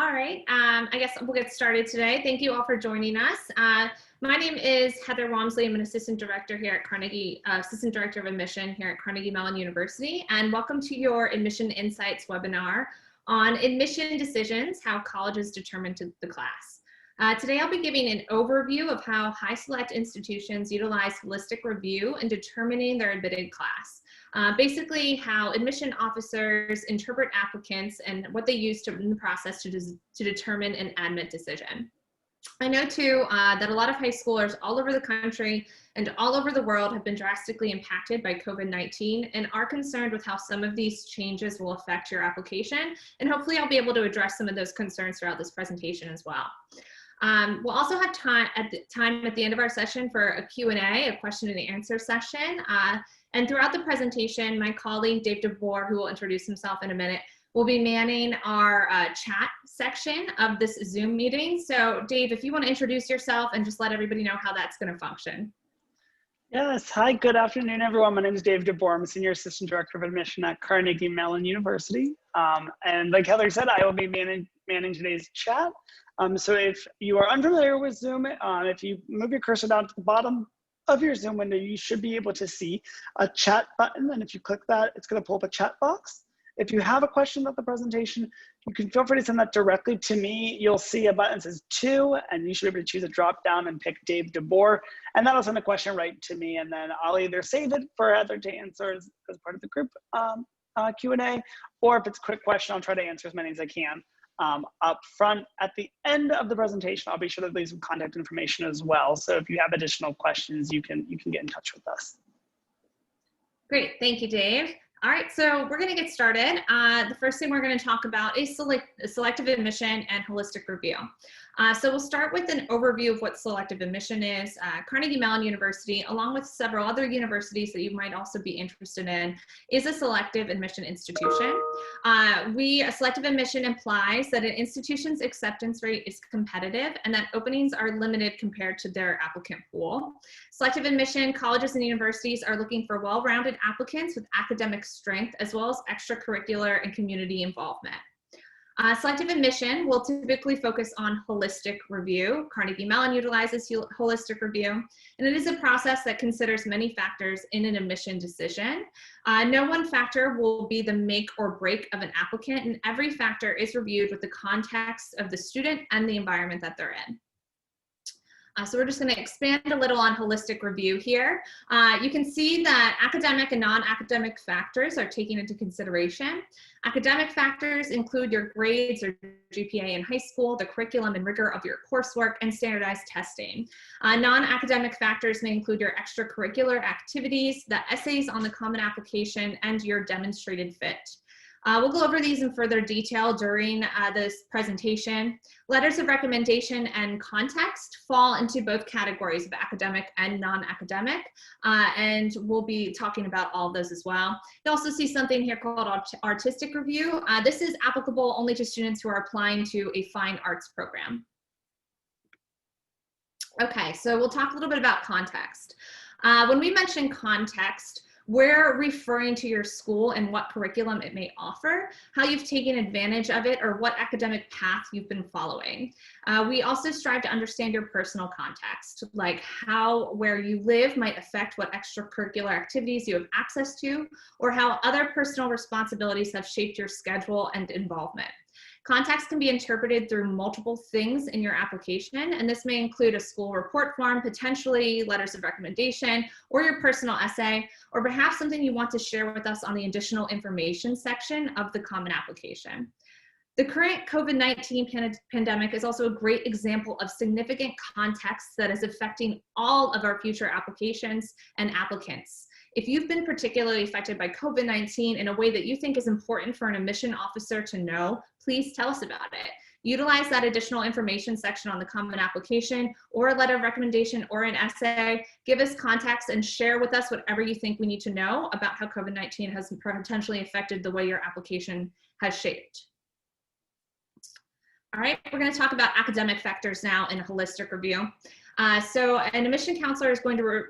All right, I guess we'll get started today. Thank you all for joining us. My name is Heather Walmsley. I'm an assistant director here at Carnegie, assistant director of admission here at Carnegie Mellon University, and welcome to your Admission Insights webinar on admission decisions, how colleges determine the class. Today I'll be giving an overview of how high select institutions utilize holistic review in determining their admitted class. Basically how admission officers interpret applicants and what they use in the process to determine an admit decision. I know too that a lot of high schoolers all over the country and all over the world have been drastically impacted by COVID-19 and are concerned with how some of these changes will affect your application. And hopefully I'll be able to address some of those concerns throughout this presentation as well. We'll also have time at the end of our session for a Q&A, a question and answer session. And throughout the presentation, my colleague, Dave DeBoer, who will introduce himself in a minute, will be manning our chat section of this Zoom meeting. So Dave, if you want to introduce yourself and just let everybody know how that's going to function. Yes, hi, good afternoon, everyone. My name is Dave DeBoer. I'm a Senior Assistant Director of Admission at Carnegie Mellon University. And like Heather said, I will be manning today's chat. So if you are unfamiliar with Zoom, if you move your cursor down to the bottom of your Zoom window, you should be able to see a chat button. And if you click that, it's going to pull up a chat box. If you have a question about the presentation, you can feel free to send that directly to me. You'll see a button that says to, and you should be able to choose a drop down and pick Dave DeBoer. And that'll send the question right to me. And then I'll either save it for Heather to answer as part of the group Q&A, or if it's a quick question, I'll try to answer as many as I can. Up front at the end of the presentation, I'll be sure to leave some contact information as well. So if you have additional questions, you can get in touch with us. Great, thank you, Dave. All right, so we're going to get started. The first thing we're going to talk about is selective admission and holistic review. So we'll start with an overview of what selective admission is. Carnegie Mellon University, along with several other universities that you might also be interested in, is a selective admission institution. Selective admission implies that an institution's acceptance rate is competitive and that openings are limited compared to their applicant pool. Selective admission colleges and universities are looking for well-rounded applicants with academic strength as well as extracurricular and community involvement. Selective admission will typically focus on holistic review. Carnegie Mellon utilizes holistic review, and it is a process that considers many factors in an admission decision. No one factor will be the make or break of an applicant, and every factor is reviewed with the context of the student and the environment that they're in. So we're just going to expand a little on holistic review here. You can see that academic and non-academic factors are taken into consideration. Academic factors include your grades or GPA in high school, the curriculum and rigor of your coursework, and standardized testing. Non-academic factors may include your extracurricular activities, the essays on the Common Application, and your demonstrated fit. We'll go over these in further detail during this presentation. Letters of recommendation and context fall into both categories of academic and non-academic, and we'll be talking about all of those as well. You also see something here called artistic review. This is applicable only to students who are applying to a fine arts program. Okay, so we'll talk a little bit about context. When we mention context, we're referring to your school and what curriculum it may offer, how you've taken advantage of it, or what academic path you've been following. We also strive to understand your personal context, like how where you live might affect what extracurricular activities you have access to, or how other personal responsibilities have shaped your schedule and involvement. Context can be interpreted through multiple things in your application, and this may include a school report form, potentially letters of recommendation, or your personal essay, or perhaps something you want to share with us on the additional information section of the Common Application. The current COVID-19 pandemic is also a great example of significant context that is affecting all of our future applications and applicants. If you've been particularly affected by COVID-19 in a way that you think is important for an admission officer to know, please tell us about it. Utilize that additional information section on the Common Application or a letter of recommendation or an essay. Give us context and share with us whatever you think we need to know about how COVID-19 has potentially affected the way your application has shaped. All right, we're going to talk about academic factors now in a holistic review. So an admission counselor is going to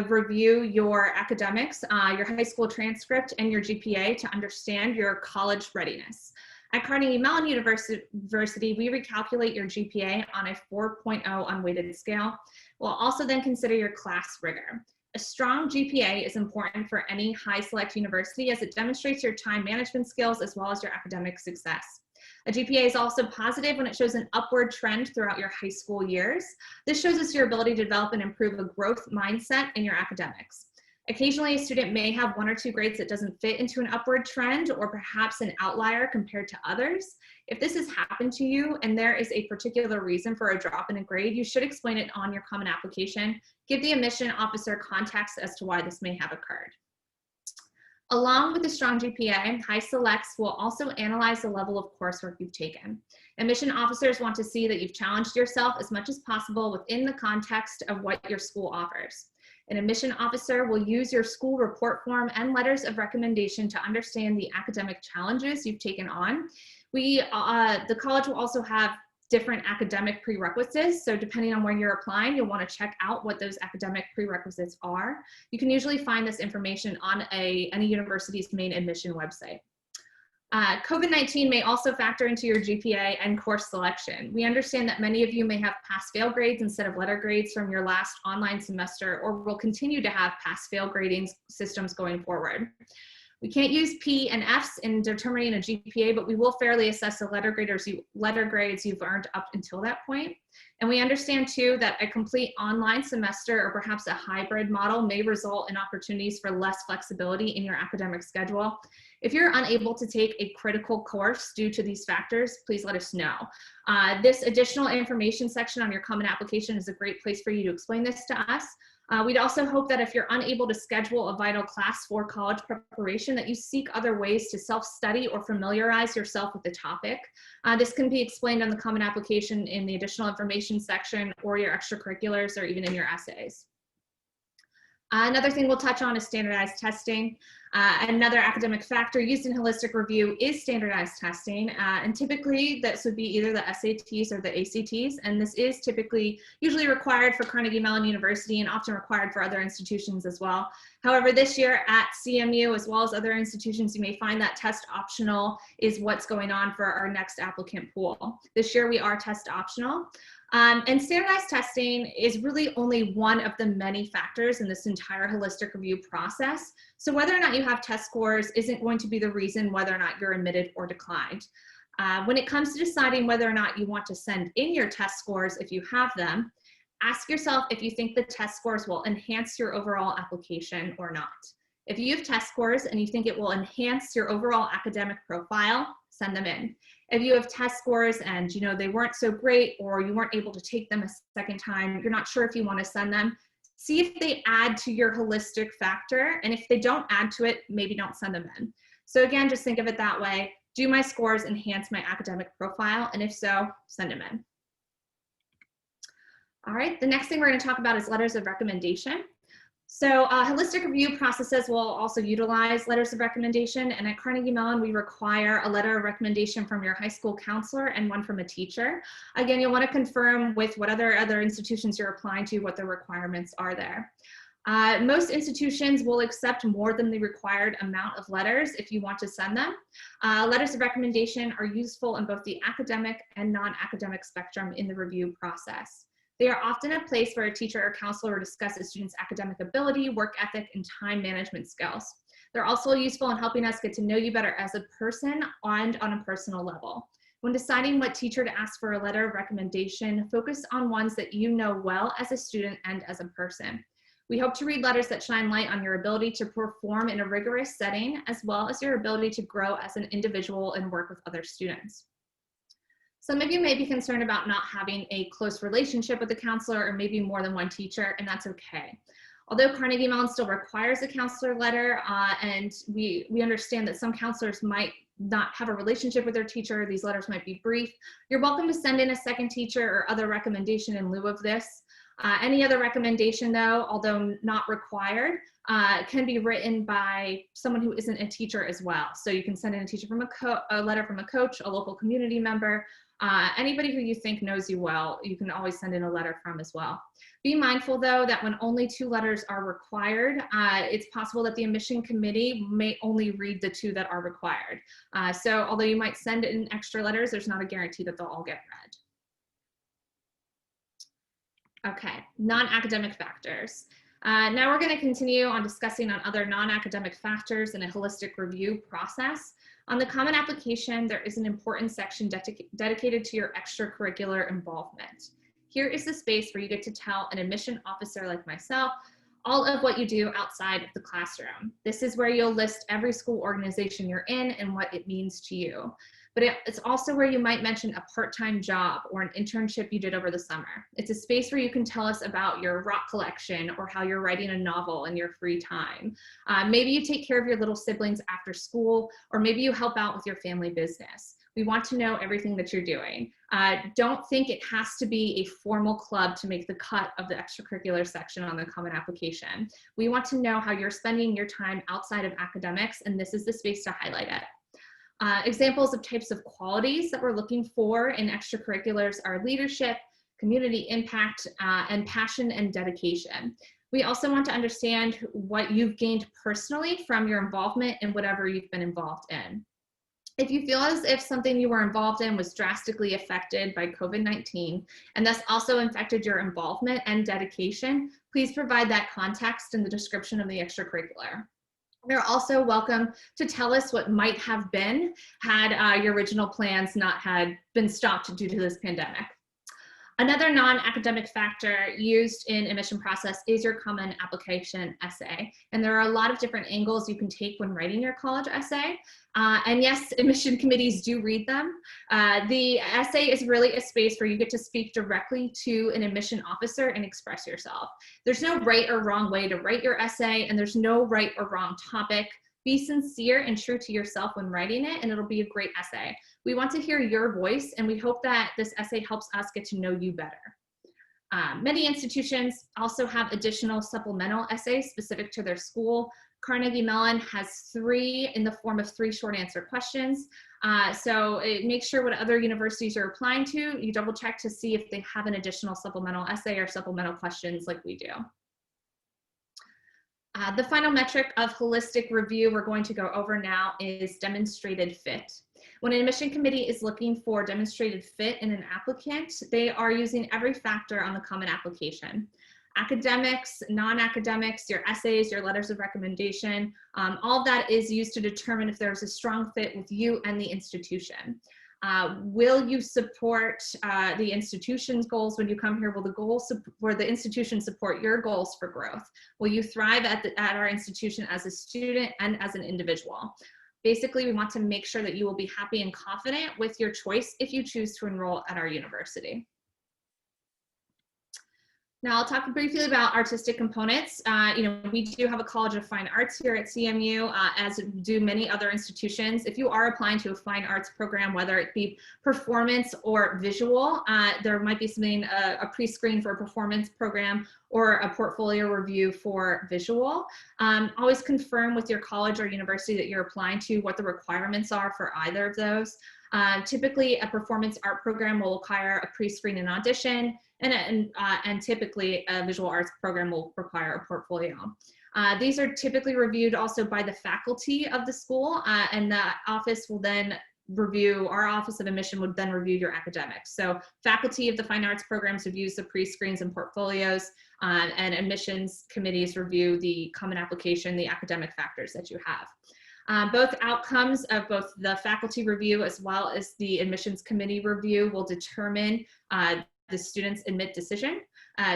review your academics, your high school transcript, and your GPA to understand your college readiness. At Carnegie Mellon University, we recalculate your GPA on a 4.0 unweighted scale. We'll also then consider your class rigor. A strong GPA is important for any high select university as it demonstrates your time management skills as well as your academic success. A GPA is also positive when it shows an upward trend throughout your high school years. This shows us your ability to develop and improve a growth mindset in your academics. Occasionally, a student may have 1 or 2 grades that doesn't fit into an upward trend or perhaps an outlier compared to others. If this has happened to you and there is a particular reason for a drop in a grade, you should explain it on your common application. Give the admission officer context as to why this may have occurred. Along with the strong GPA, high selects will also analyze the level of coursework you've taken. Admission officers want to see that you've challenged yourself as much as possible within the context of what your school offers. An admission officer will use your school report form and letters of recommendation to understand the academic challenges you've taken on. The college will also have different academic prerequisites. So depending on where you're applying, you'll want to check out what those academic prerequisites are. You can usually find this information on any university's main admission website. COVID-19 may also factor into your GPA and course selection. We understand that many of you may have pass-fail grades instead of letter grades from your last online semester, or will continue to have pass-fail grading systems going forward. We can't use P and Fs in determining a GPA, but we will fairly assess the letter grades you've earned up until that point. And we understand too that a complete online semester or perhaps a hybrid model may result in opportunities for less flexibility in your academic schedule. If you're unable to take a critical course due to these factors, please let us know. This additional information section on your common application is a great place for you to explain this to us. We'd also hope that if you're unable to schedule a vital class for college preparation, that you seek other ways to self-study or familiarize yourself with the topic. This can be explained on the common application in the additional information section or your extracurriculars or even in your essays. Another thing we'll touch on is standardized testing. Another academic factor used in holistic review is standardized testing, and typically this would be either the SATs or the ACTs, and this is usually required for Carnegie Mellon University and often required for other institutions as well. However, this year at CMU as well as other institutions, you may find that test optional is what's going on for our next applicant pool. This year we are test optional. And standardized testing is really only one of the many factors in this entire holistic review process. So whether or not you have test scores isn't going to be the reason whether or not you're admitted or declined. When it comes to deciding whether or not you want to send in your test scores, if you have them, ask yourself if you think the test scores will enhance your overall application or not. If you have test scores and you think it will enhance your overall academic profile, send them in. If you have test scores and they weren't so great or you weren't able to take them a second time, you're not sure if you want to send them, see if they add to your holistic factor. And if they don't add to it, maybe don't send them in. So again, just think of it that way. Do my scores enhance my academic profile? And if so, send them in. All right, the next thing we're going to talk about is letters of recommendation. So holistic review processes will also utilize letters of recommendation, and at Carnegie Mellon we require a letter of recommendation from your high school counselor and one from a teacher. Again, you'll want to confirm with what other institutions you're applying to what the requirements are there. Most institutions will accept more than the required amount of letters if you want to send them. Letters of recommendation are useful in both the academic and non-academic spectrum in the review process. They are often a place where a teacher or counselor will discuss a student's academic ability, work ethic, and time management skills. They're also useful in helping us get to know you better as a person and on a personal level. When deciding what teacher to ask for a letter of recommendation, focus on ones that you know well as a student and as a person. We hope to read letters that shine light on your ability to perform in a rigorous setting, as well as your ability to grow as an individual and work with other students. Some of you may be concerned about not having a close relationship with a counselor or maybe more than one teacher, and that's okay. Although Carnegie Mellon still requires a counselor letter, and we understand that some counselors might not have a relationship with their teacher, these letters might be brief, you're welcome to send in a second teacher or other recommendation in lieu of this. Any other recommendation, though, although not required, can be written by someone who isn't a teacher as well. So you can send in a teacher from a letter from a coach, a local community member, anybody who you think knows you well, you can always send in a letter from as well. Be mindful, though, that when only 2 letters are required, it's possible that the admission committee may only read the 2 that are required. So although you might send in extra letters, there's not a guarantee that they'll all get read. Okay, non-academic factors. Now we're going to continue on discussing on other non-academic factors in a holistic review process. On the Common Application, there is an important section dedicated to your extracurricular involvement. Here is the space where you get to tell an admission officer like myself all of what you do outside of the classroom. This is where you'll list every school organization you're in and what it means to you. But it's also where you might mention a part-time job or an internship you did over the summer. It's a space where you can tell us about your rock collection or how you're writing a novel in your free time. Maybe you take care of your little siblings after school, or maybe you help out with your family business. We want to know everything that you're doing. Don't think it has to be a formal club to make the cut of the extracurricular section on the Common Application. We want to know how you're spending your time outside of academics, and this is the space to highlight it. Examples of types of qualities that we're looking for in extracurriculars are leadership, community impact, and passion and dedication. We also want to understand what you've gained personally from your involvement in whatever you've been involved in. If you feel as if something you were involved in was drastically affected by COVID-19 and thus also affected your involvement and dedication, please provide that context in the description of the extracurricular. You're also welcome to tell us what might have been had your original plans not had been stopped due to this pandemic. Another non-academic factor used in admission process is your Common Application essay. And there are a lot of different angles you can take when writing your college essay. And yes, admission committees do read them. The essay is really a space where you get to speak directly to an admission officer and express yourself. There's no right or wrong way to write your essay, and there's no right or wrong topic. Be sincere and true to yourself when writing it, and it'll be a great essay. We want to hear your voice, and we hope that this essay helps us get to know you better. Many institutions also have additional supplemental essays specific to their school. Carnegie Mellon has 3 in the form of 3 short answer questions. So make sure what other universities you're applying to, you double check to see if they have an additional supplemental essay or supplemental questions like we do. The final metric of holistic review we're going to go over now is demonstrated fit. When an admission committee is looking for demonstrated fit in an applicant, they are using every factor on the Common Application. Academics, non-academics, your essays, your letters of recommendation, all of that is used to determine if there's a strong fit with you and the institution. Will you support the institution's goals when you come here? Will the institution support your goals for growth? Will you thrive at our institution as a student and as an individual? Basically, we want to make sure that you will be happy and confident with your choice if you choose to enroll at our university. Now I'll talk briefly about artistic components. We do have a College of Fine Arts here at CMU, as do many other institutions. If you are applying to a fine arts program, whether it be performance or visual, there might be something, a pre-screen for a performance program or a portfolio review for visual. Always confirm with your college or university that you're applying to what the requirements are for either of those. Typically, a performance art program will require a pre-screen and audition, and typically a visual arts program will require a portfolio. These are typically reviewed also by the faculty of the school, and the office will then review, our Office of Admission would then review your academics. So faculty of the fine arts programs reviews the pre-screens and portfolios, and admissions committees review the Common Application, the academic factors that you have. Both outcomes of both the faculty review as well as the admissions committee review will determine the student's admit decision.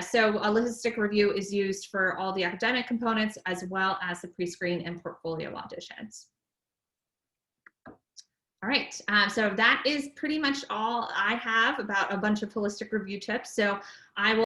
So a holistic review is used for all the academic components as well as the pre-screen and portfolio auditions. All right, so that is pretty much all I have about a bunch of holistic review tips. So I will